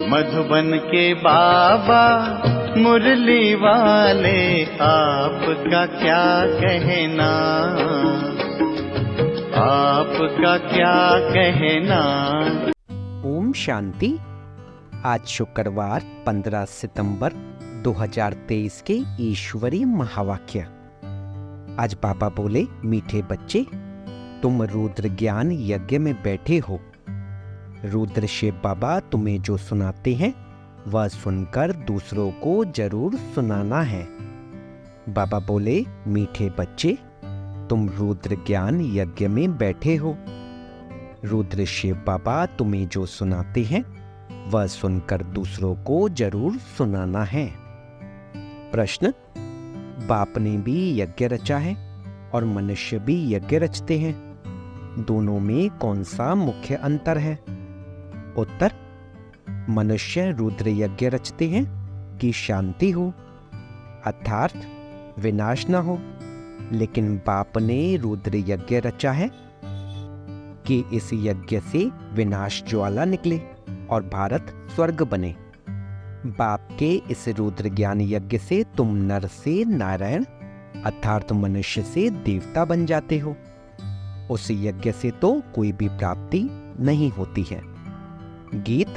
मधुबन के बाबा मुरली वाले, आपका क्या कहना, आपका क्या कहना। ओम शांति। आज शुक्रवार 15 सितंबर 2023 के ईश्वरीय महावाक्य। आज बाबा बोले, मीठे बच्चे, तुम रुद्र ज्ञान यज्ञ में बैठे हो। रुद्र शिव बाबा तुम्हें जो सुनाते हैं वह सुनकर दूसरों को जरूर सुनाना है। बाबा बोले, मीठे बच्चे, तुम रुद्र ज्ञान यज्ञ में बैठे हो। रुद्र शिव बाबा तुम्हें जो सुनाते हैं वह सुनकर दूसरों को जरूर सुनाना है। प्रश्न, बाप ने भी यज्ञ रचा है और मनुष्य भी यज्ञ रचते हैं, दोनों में कौन सा मुख्य अंतर है? उत्तर, मनुष्य रुद्र यज्ञ रचते हैं कि शांति हो, अर्थात विनाश न हो, लेकिन बाप ने रुद्र यज्ञ रचा है कि इस यज्ञ से विनाश ज्वाला निकले और भारत स्वर्ग बने। बाप के इस रुद्र ज्ञान यज्ञ से तुम नर से नारायण अर्थात मनुष्य से देवता बन जाते हो। उस यज्ञ से तो कोई भी प्राप्ति नहीं होती है। गीत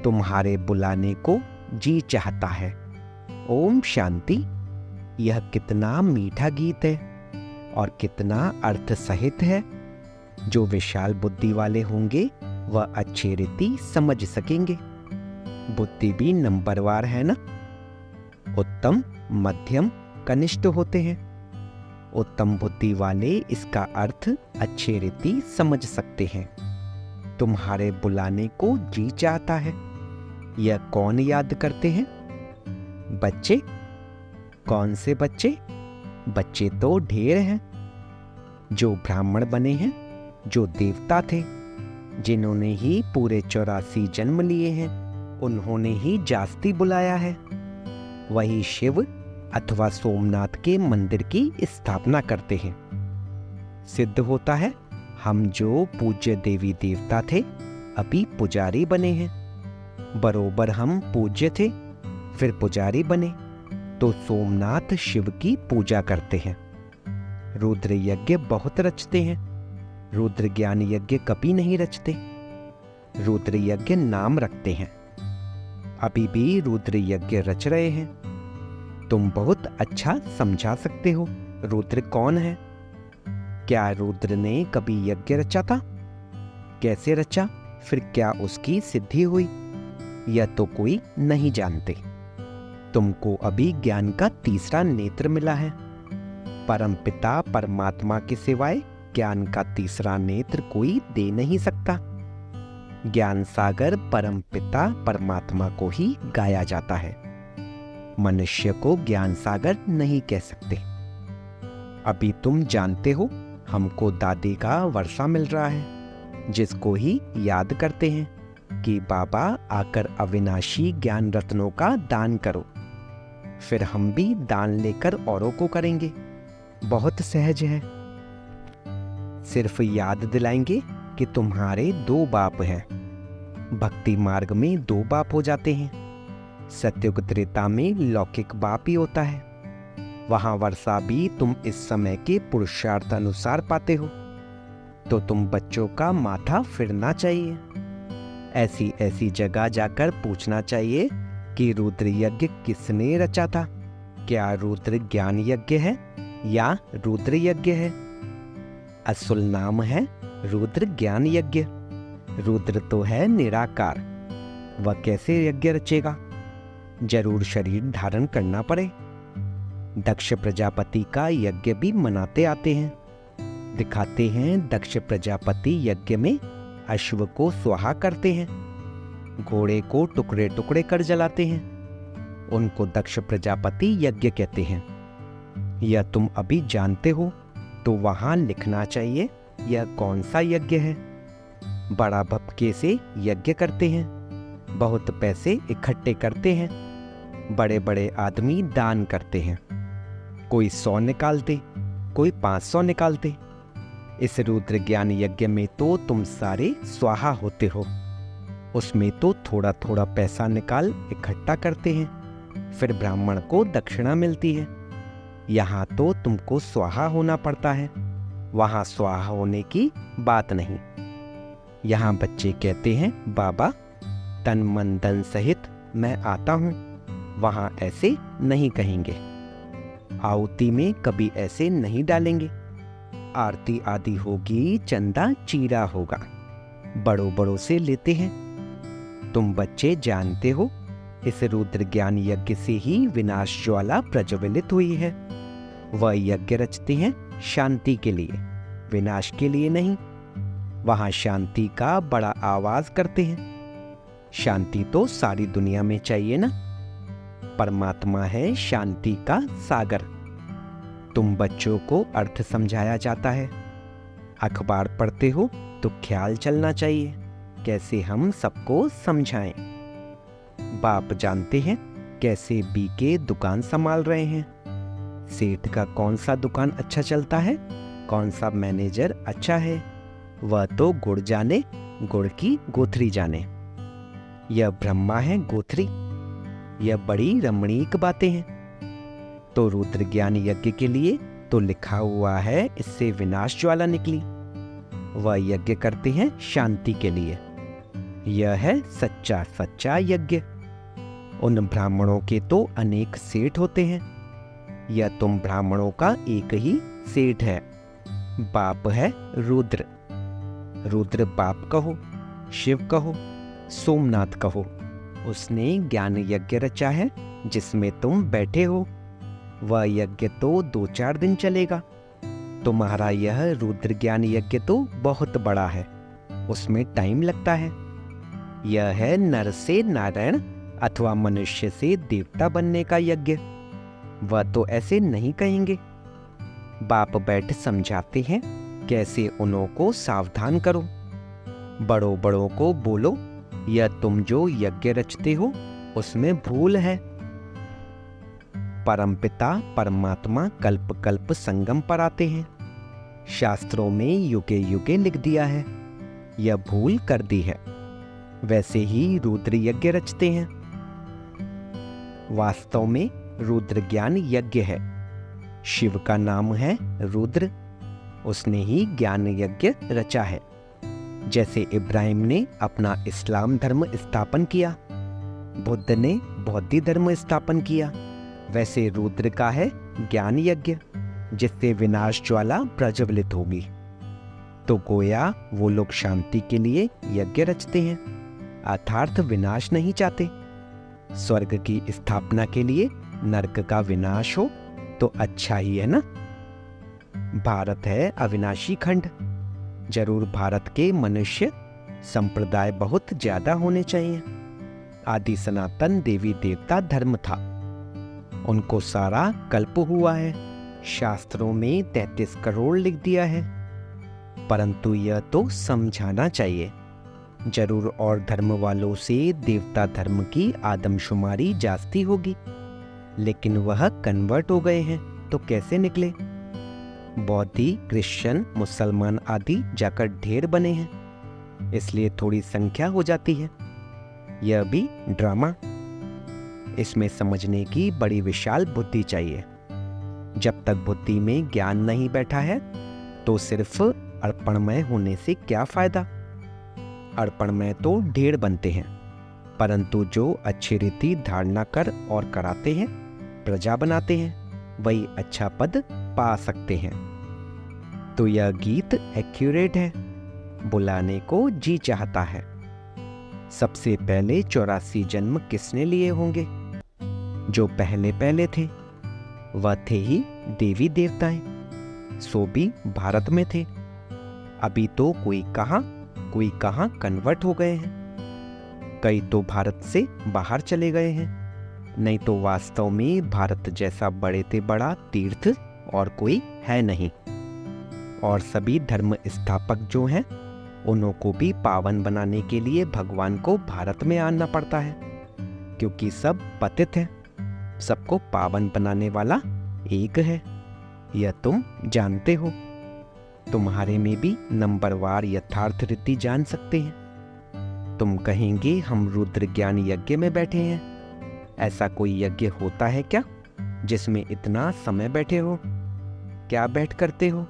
तुम्हारे बुलाने को जी चाहता है। ओम शांति। यह कितना मीठा गीत है और कितना अर्थ सहित है। जो विशाल बुद्धि वाले होंगे वह अच्छी रीति समझ सकेंगे। बुद्धि भी नंबरवार है ना। उत्तम, मध्यम, कनिष्ठ होते हैं। उत्तम बुद्धि वाले इसका अर्थ अच्छी रीति समझ सकते हैं। तुम्हारे बुलाने को जी चाहता है, यह कौन याद करते हैं? बच्चे। कौन से बच्चे? बच्चे तो ढेर हैं। जो ब्राह्मण बने हैं, जो देवता थे, जिन्होंने ही पूरे 84 जन्म लिए हैं, उन्होंने ही जास्ती बुलाया है। वही शिव अथवा सोमनाथ के मंदिर की स्थापना करते हैं। सिद्ध होता है हम जो पूज्य देवी देवता थे अभी पुजारी बने हैं। बरोबर हम पूज्य थे फिर पुजारी बने तो सोमनाथ शिव की पूजा करते हैं। रुद्र यज्ञ बहुत रचते हैं, रुद्र ज्ञान यज्ञ कभी नहीं रचते। रुद्र यज्ञ नाम रखते हैं। अभी भी रुद्र यज्ञ रच रहे हैं। तुम बहुत अच्छा समझा सकते हो रुद्र कौन है। क्या रुद्र ने कभी यज्ञ रचा था? कैसे रचा, फिर क्या उसकी सिद्धि हुई, यह तो कोई नहीं जानते। तुमको अभी ज्ञान का तीसरा नेत्र मिला है। परमपिता परमात्मा के सिवाय ज्ञान का तीसरा नेत्र कोई दे नहीं सकता। ज्ञान सागर परमपिता परमात्मा को ही गाया जाता है। मनुष्य को ज्ञान सागर नहीं कह सकते। अभी तुम जानते हो हमको दादी का वर्षा मिल रहा है, जिसको ही याद करते हैं कि बाबा आकर अविनाशी ज्ञान रत्नों का दान करो। फिर हम भी दान लेकर औरों को करेंगे। बहुत सहज है। सिर्फ याद दिलाएंगे कि तुम्हारे 2 बाप हैं। भक्ति मार्ग में 2 बाप हो जाते हैं। सत्युग त्रेता में लौकिक बाप ही होता है। वहां वर्षा भी तुम इस समय के पुरुषार्थ अनुसार पाते हो। तो तुम बच्चों का माथा फिरना चाहिए। ऐसी ऐसी जगह जाकर पूछना चाहिए कि रुद्र यज्ञ किसने रचा था। क्या रुद्र ज्ञान यज्ञ है या रुद्र यज्ञ है? असल नाम है रुद्र ज्ञान यज्ञ। रुद्र तो है निराकार। वह कैसे यज्ञ रचेगा? जरूर शरीर धारण करना पड़े। दक्ष प्रजापति का यज्ञ भी मनाते आते हैं। दिखाते हैं दक्ष प्रजापति यज्ञ में अश्व को स्वाहा करते हैं, घोड़े को टुकड़े टुकड़े कर जलाते हैं। उनको दक्ष प्रजापति यज्ञ कहते हैं। यह तुम अभी जानते हो तो वहां लिखना चाहिए यह कौन सा यज्ञ है। बड़ा भपके से यज्ञ करते हैं, बहुत पैसे इकट्ठे करते हैं, बड़े बड़े आदमी दान करते हैं। कोई 100 निकालते, कोई 500 निकालते। इस रुद्र ज्ञान यज्ञ में तो तुम सारे स्वाहा होते हो। उसमें तो थोड़ा थोड़ा पैसा निकाल इकट्ठा करते हैं, फिर ब्राह्मण को दक्षिणा मिलती है। यहाँ तो तुमको स्वाहा होना पड़ता है, वहाँ स्वाहा होने की बात नहीं। यहाँ बच्चे कहते हैं बाबा तन मन धन सहित मैं आता हूँ, वहाँ ऐसे नहीं कहेंगे। आहुति में कभी ऐसे नहीं डालेंगे। आरती आदि होगी, चंदा चीरा होगा, बड़ों बड़ों से लेते हैं। तुम बच्चे जानते हो इस रुद्र ज्ञान यज्ञ से ही विनाश ज्वाला प्रज्वलित हुई है। वह यज्ञ रचते हैं शांति के लिए, विनाश के लिए नहीं। वहां शांति का बड़ा आवाज करते हैं। शांति तो सारी दुनिया में चाहिए ना। परमात्मा है शांति का सागर। तुम बच्चों को अर्थ समझाया जाता है। अखबार पढ़ते हो तो ख्याल चलना चाहिए कैसे हम सबको समझाएं। बाप जानते हैं कैसे बीके दुकान संभाल रहे हैं। सेठ का कौन सा दुकान अच्छा चलता है, कौन सा मैनेजर अच्छा है, वह तो गुड़ जाने, गुड़ की गोथरी जाने। यह ब्रह्मा है गोथरी। यह बड़ी रमणीक बातें हैं। तो रुद्र ज्ञान यज्ञ के लिए तो लिखा हुआ है इससे विनाश ज्वाला निकली। वह यज्ञ करते हैं शांति के लिए। यह है सच्चा सच्चा यज्ञ। उन ब्राह्मणों के तो अनेक सेठ होते हैं। यह तुम ब्राह्मणों का एक ही सेठ है। बाप है रुद्र। रुद्र बाप कहो, शिव कहो, सोमनाथ कहो। उसने ज्ञान यज्ञ रचा है जिसमें तुम बैठे हो। वह यज्ञ तो 2-4 दिन चलेगा। तुम्हारा यह रुद्र ज्ञान यज्ञ तो बहुत बड़ा है, उसमें टाइम लगता है। यह है नर से नारायण अथवा मनुष्य से देवता बनने का यज्ञ। वह तो ऐसे नहीं कहेंगे। बाप बैठ समझाते हैं कैसे उन्हों को सावधान करो। बड़ों बड़ों को बोलो यह तुम जो यज्ञ रचते हो उसमें भूल है। परमपिता परमात्मा कल्प कल्प संगम पर आते हैं। शास्त्रों में युगे युगे लिख दिया है। यह भूल कर दी है। वैसे ही रुद्र यज्ञ रचते हैं। वास्तव में रुद्र ज्ञान यज्ञ है। शिव का नाम है रुद्र। उसने ही ज्ञान यज्ञ रचा है। जैसे इब्राहिम ने अपना इस्लाम धर्म स्थापन किया, बुद्ध ने बौद्ध धर्म स्थापन किया, वैसे रुद्र का है ज्ञान यज्ञ जिससे विनाश ज्वाला प्रज्वलित होगी। तो गोया वो लोग शांति के लिए यज्ञ रचते हैं, अर्थात विनाश नहीं चाहते। स्वर्ग की स्थापना के लिए नरक का विनाश हो तो अच्छा ही है ना। भारत है अविनाशी खंड। जरूर भारत के मनुष्य संप्रदाय बहुत ज्यादा होने चाहिए। आदि सनातन देवी देवता धर्म था, उनको सारा कल्प हुआ है। शास्त्रों में 33 करोड़ लिख दिया है। परंतु यह तो समझाना चाहिए। जरूर और धर्म वालों से देवता धर्म की आदमशुमारी जास्ती होगी, लेकिन वह कन्वर्ट हो गए हैं तो कैसे निकले। बौद्धी, क्रिश्चियन, मुसलमान आदि जाकर ढेर बने हैं, इसलिए थोड़ी संख्या हो जाती है। यह भी ड्रामा। इसमें समझने की बड़ी विशाल बुद्धि चाहिए। जब तक बुद्धि में ज्ञान नहीं बैठा है तो सिर्फ अर्पणमय होने से क्या फायदा। अर्पणमय तो ढेर बनते हैं, परंतु जो अच्छी रीति धारणा कर और कराते हैं, प्रजा बनाते हैं, वही अच्छा पद पा सकते हैं। तो यह गीत एक्यूरेट है, बुलाने को जी चाहता है। सबसे पहले 84 जन्म किसने लिए होंगे? जो पहले पहले थे वह थे ही देवी देवताएं, सो भी भारत में थे। अभी तो कोई कहाँ कन्वर्ट हो गए हैं। कई तो भारत से बाहर चले गए हैं। नहीं तो वास्तव में भारत जैसा बड़े से बड़ा तीर्थ और कोई है नहीं। और सभी धर्म स्थापक जो हैं उन्हों को भी पावन बनाने के लिए भगवान को भारत में आना पड़ता है, क्योंकि सब पतित हैं। सबको पावन बनाने वाला एक है, यह तुम जानते हो। तुम्हारे में भी नंबरवार यथार्थ रीति जान सकते हैं। तुम कहेंगे हम रुद्र ज्ञान यज्ञ में बैठे हैं। ऐसा कोई यज्ञ होता है क्या जिसमें इतना समय बैठे हो? क्या बैठ करते हो?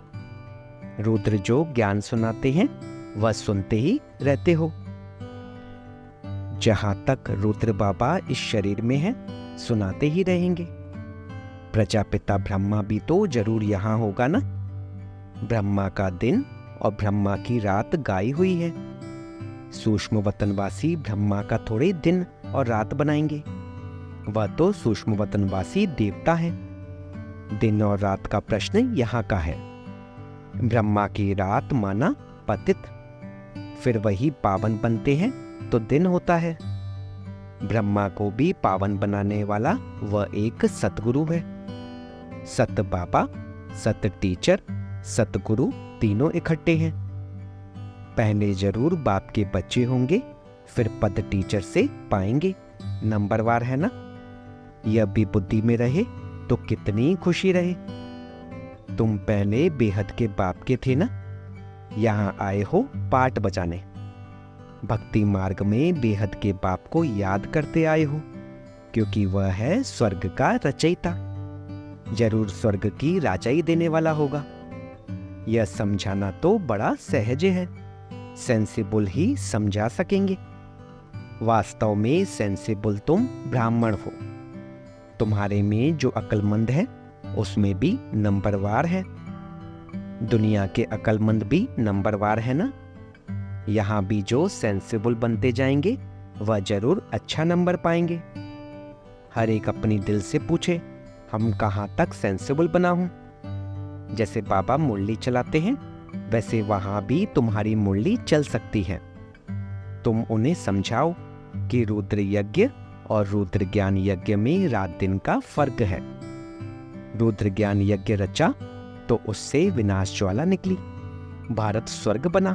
रुद्र जो ज्ञान सुनाते हैं वह सुनते ही रहते हो। जहां तक रुद्र बाबा इस शरीर में है सुनाते ही रहेंगे। प्रजापिता ब्रह्मा भी तो जरूर यहाँ होगा ना। ब्रह्मा का दिन और ब्रह्मा की रात गाई हुई है। सूक्ष्म वतनवासी ब्रह्मा का थोड़े दिन और रात बनाएंगे। वह तो सूक्ष्म वतनवासी देवता है। दिन और रात का प्रश्न यहाँ का है। ब्रह्मा की रात माना पतित, फिर वही पावन बनते हैं तो दिन होता है। ब्रह्मा को भी पावन बनाने वाला वह एक सतगुरु है। सत बाबा, सत टीचर, सतगुरु तीनों इकट्ठे हैं। पहले जरूर बाप के बच्चे होंगे, फिर पद टीचर से पाएंगे। नंबरवार है ना। यह भी बुद्धि में रहे तो कितनी खुशी रहे। तुम पहले बेहद के बाप के थे ना। यहाँ आए हो पाठ बजाने। भक्ति मार्ग में बेहद के बाप को याद करते आए हो, क्योंकि वह है स्वर्ग का रचयिता। जरूर स्वर्ग की राजाई देने वाला होगा। यह समझाना तो बड़ा सहज है। सेंसिबल ही समझा सकेंगे। वास्तव में सेंसिबल तुम ब्राह्मण हो। तुम्हारे में जो अक्लमंद है उसमें भी नंबरवार है। दुनिया के अक्लमंद भी नंबरवार है ना। यहाँ भी जो सेंसिबल बनते जाएंगे वह जरूर अच्छा नंबर पाएंगे। हर एक अपनी दिल से पूछे, हम कहाँ तक सेंसिबल बना हूं? जैसे बाबा मुरली चलाते हैं वैसे वहां भी तुम्हारी मुरली चल सकती है। तुम उन्हें समझाओ कि रुद्र यज्ञ और रुद्र ज्ञान यज्ञ में रात दिन का फर्क है। रुद्र ज्ञान यज्ञ रचा तो उससे विनाश ज्वाला निकली, भारत स्वर्ग बना।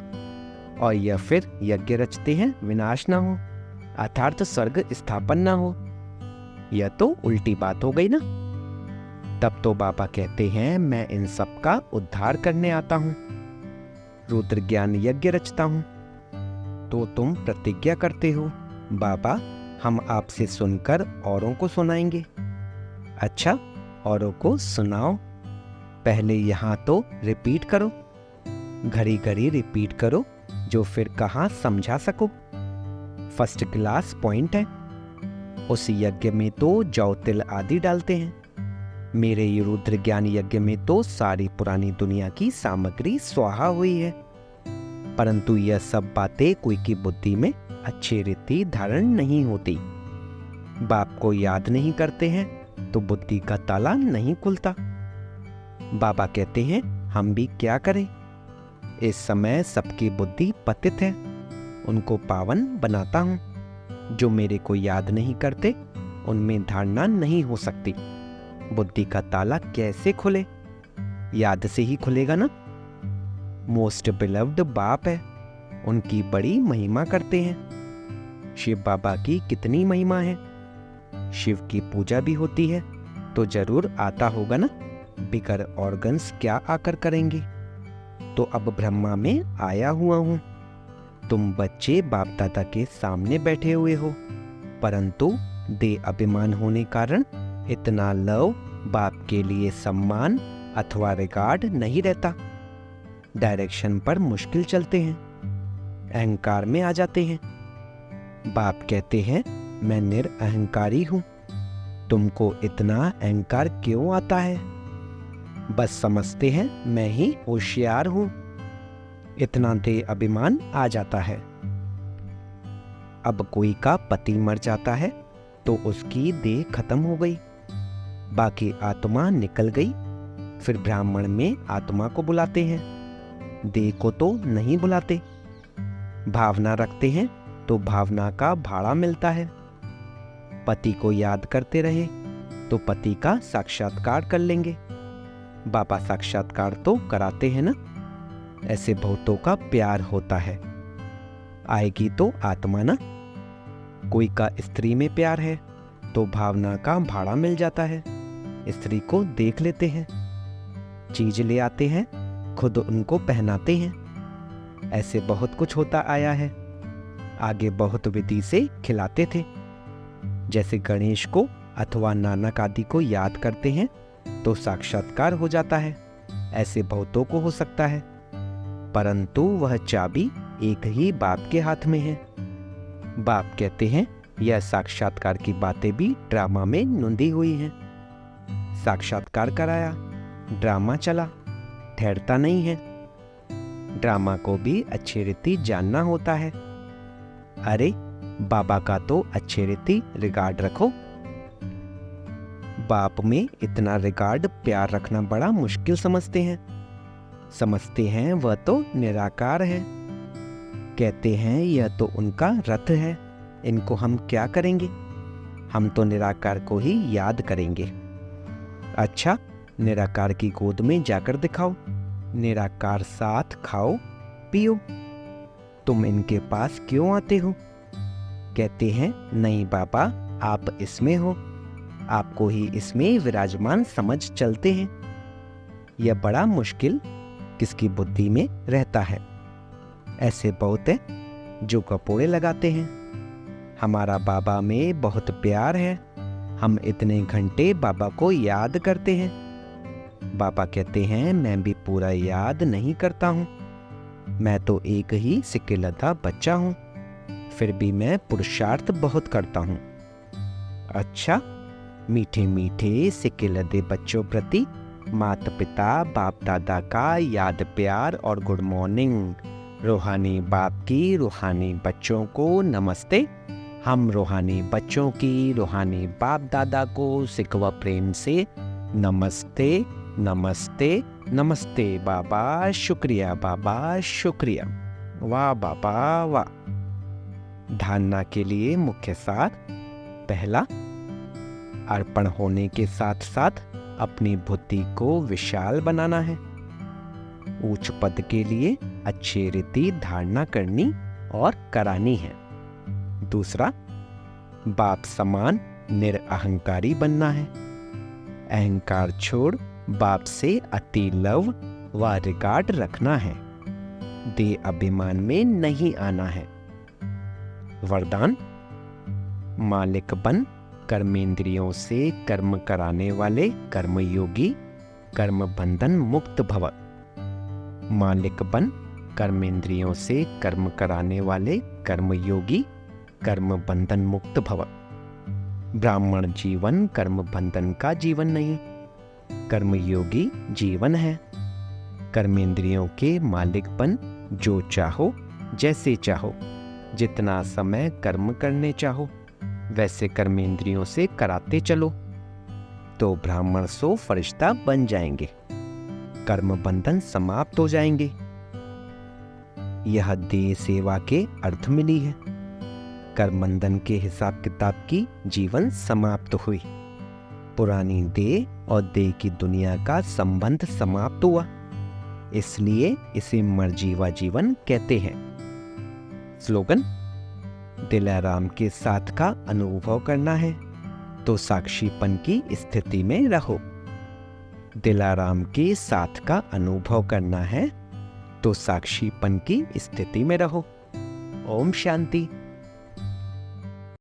और यह फिर यज्ञ रचते हैं विनाश ना हो, अर्थात स्वर्ग स्थापन ना हो। यह तो उल्टी बात हो गई ना। तब तो बाबा कहते हैं मैं इन सब का उद्धार करने आता हूं, रुद्र ज्ञान यज्ञ रचता हूं। तो तुम प्रतिज्ञा करते हो, बाबा हम आपसे सुनकर औरों को सुनाएंगे। अच्छा, औरों को सुनाओ। पहले यहां तो रिपीट करो, घड़ी घड़ी रिपीट करो, जो फिर कहां समझा सको। फर्स्ट क्लास पॉइंट है। उस यज्ञ में तो जौ तिल आदि डालते हैं। मेरे ये रुद्र ज्ञान यज्ञ में तो सारी पुरानी दुनिया की सामग्री स्वाहा हुई है। परंतु यह सब बातें कोई की बुद्धि में अच्छी रीति धारण नहीं होती। बाप को याद नहीं करते हैं तो बुद्धि का ताला नहीं खुलता। बाबा कहते हैं हम भी क्या करें। इस समय सबकी बुद्धि पतित है, उनको पावन बनाता हूं। जो मेरे को याद नहीं करते उनमें धारणा नहीं हो सकती। बुद्धि का ताला कैसे खुले? याद से ही खुलेगा ना। मोस्ट बिलव्ड बाप है, उनकी बड़ी महिमा करते हैं। शिव बाबा की कितनी महिमा है। शिव की पूजा भी होती है तो जरूर आता होगा ना। बिगर ऑर्गन्स क्या आकर करेंगे। तो अब ब्रह्मा में आया हुआ हूं। तुम बच्चे बाप दादा के सामने बैठे हुए हो, परंतु दे अभिमान होने कारण इतना लव, बाप के लिए सम्मान अथवा रिगार्ड नहीं रहता। डायरेक्शन पर मुश्किल चलते हैं, अहंकार में आ जाते हैं। बाप कहते हैं मैं निरअहंकारी हूं। तुमको इतना अहंकार क्यों आता है? बस समझते हैं मैं ही होशियार हूं। इतना दे अभिमान आ जाता है। अब कोई का पति मर जाता है तो उसकी देह खत्म हो गई, बाकी आत्मा निकल गई। फिर ब्राह्मण में आत्मा को बुलाते हैं, देह को तो नहीं बुलाते। भावना रखते हैं तो भावना का भाड़ा मिलता है। पति को याद करते रहे तो पति का साक्षात्कार कर लेंगे। बाबा साक्षात्कार तो कराते हैं ना। ऐसे बहुतों का प्यार होता है। आएगी तो आत्मा ना। कोई का स्त्री में प्यार है तो भावना का भाड़ा मिल जाता है। स्त्री को देख लेते हैं, चीज ले आते हैं, खुद उनको पहनाते हैं। ऐसे बहुत कुछ होता आया है। आगे बहुत विधि से खिलाते थे। जैसे गणेश को अथवा नानक आदि को याद करते हैं तो साक्षात्कार हो जाता है, ऐसे बहुतों को हो सकता है, परंतु वह चाबी एक ही बाप के हाथ में है। बाप कहते हैं यह साक्षात्कार की बातें भी ड्रामा में नूंदी हुई हैं। साक्षात्कार कराया, ड्रामा चला, ठहरता नहीं है। ड्रामा को भी अच्छी रीति जानना होता है। अरे बाबा का तो अच्छी रीति रिगार्ड रखो। बाप में इतना रिगार्ड प्यार रखना बड़ा मुश्किल समझते हैं वह तो निराकार है। कहते हैं यह तो उनका रथ है, इनको हम क्या करेंगे, हम तो निराकार को ही याद करेंगे। अच्छा, निराकार की गोद में जाकर दिखाओ, निराकार साथ खाओ पियो, तुम इनके पास क्यों आते हो? कहते हैं नहीं बाबा, आप इसमें हो, आपको ही इसमें विराजमान समझ चलते हैं। यह बड़ा मुश्किल किसकी बुद्धि में रहता है। ऐसे बहुत हैं जो कपोड़े लगाते हैं, हमारा बाबा में बहुत प्यार है, हम इतने घंटे बाबा को याद करते हैं। बाबा कहते हैं मैं भी पूरा याद नहीं करता हूँ, मैं तो एक ही सिक्केलधा बच्चा हूँ, फिर भी मैं पुरुषार्थ बहुत करता हूँ। अच्छा, मीठे मीठे सिक्केलधे बच्चों प्रति माता पिता बाप दादा का याद प्यार और गुड मॉर्निंग। रूहानी बाप की रूहानी बच्चों को नमस्ते। हम रूहानी बच्चों की रूहानी बाप दादा को सिकवा प्रेम से नमस्ते नमस्ते नमस्ते बाबा, शुक्रिया बाबा, शुक्रिया, वाह बाबा वाह। धारणा के लिए मुख्य सार: पहला, अर्पण होने के साथ साथ अपनी बुद्धि को विशाल बनाना है। उच्च पद के लिए अच्छी रीति धारणा करनी और करानी है। दूसरा, बाप समान निरअहंकारी बनना है। अहंकार छोड़ बाप से अति लव व रिगार्ड रखना है। दे अभिमान में नहीं आना है। वरदान: मालिक बन कर्मेंद्रियों से कर्म कराने वाले कर्मयोगी कर्म बंधन मुक्त भव। मालिक बन कर्मेंद्रियों से कर्म कराने वाले कर्मयोगी कर्म बंधन मुक्त भव। ब्राह्मण जीवन कर्म बंधन का जीवन नहीं, कर्मयोगी जीवन है। कर्मेंद्रियों के मालिक बन जो चाहो, जैसे चाहो, जितना समय कर्म करने चाहो वैसे कर्मेंद्रियों से कराते चलो तो ब्राह्मण सो फरिश्ता बन जाएंगे, कर्म बंधन समाप्त हो जाएंगे। यह देह सेवा के अर्थ मिली है। कर्म बंधन के हिसाब किताब की जीवन समाप्त हुई। पुरानी देह और देह की दुनिया का संबंध समाप्त हुआ, इसलिए इसे मरजीवा जीवन कहते हैं। स्लोगन: दिलाराम के साथ का अनुभव करना है तो साक्षीपन की स्थिति में रहो। दिलाराम के साथ का अनुभव करना है तो साक्षीपन की स्थिति में रहो। ओम शांति।